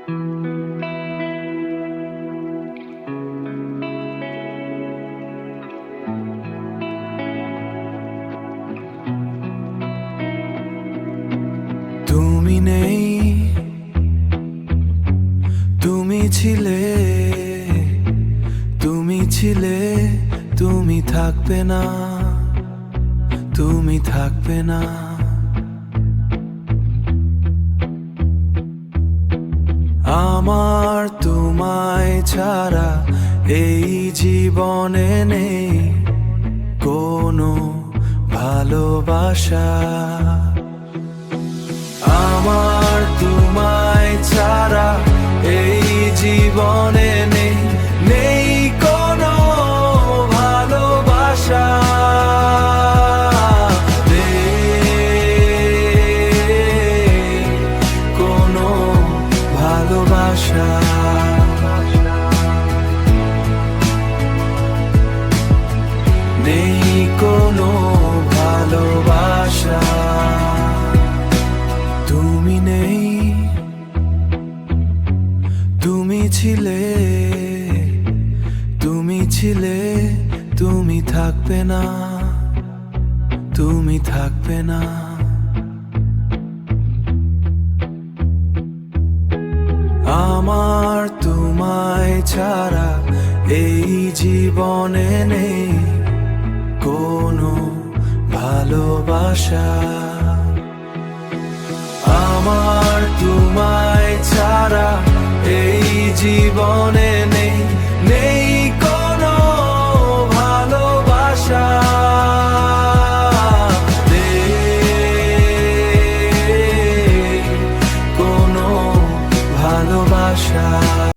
তুমি নেই, তুমি ছিলে, তুমি ছিলে, তুমি থাকবে না, তুমি থাকবে না। আমার তোমায় ছাড়া এই জীবনে নেই কোনো ভালোবাসা। আমার তোমায় ছাড়া এই জীবনে নেই, নেই কোনো ভালোবাসা। নেই কোনো ভালোবাসা। নেই কোনো ভালোবাসা। তুমি নেই, তুমি ছিলে, তুমি ছিলে, তুমি থাকবে না, তুমি থাকবে না। আমার তোমায় ছাড়া এই জীবনে নেই কোনো ভালোবাসা। আমার তোমায় ছাড়া এই জীবনে নেই, নেই কোনো ভালোবাসা। নেই কোনো ভালোবাসা।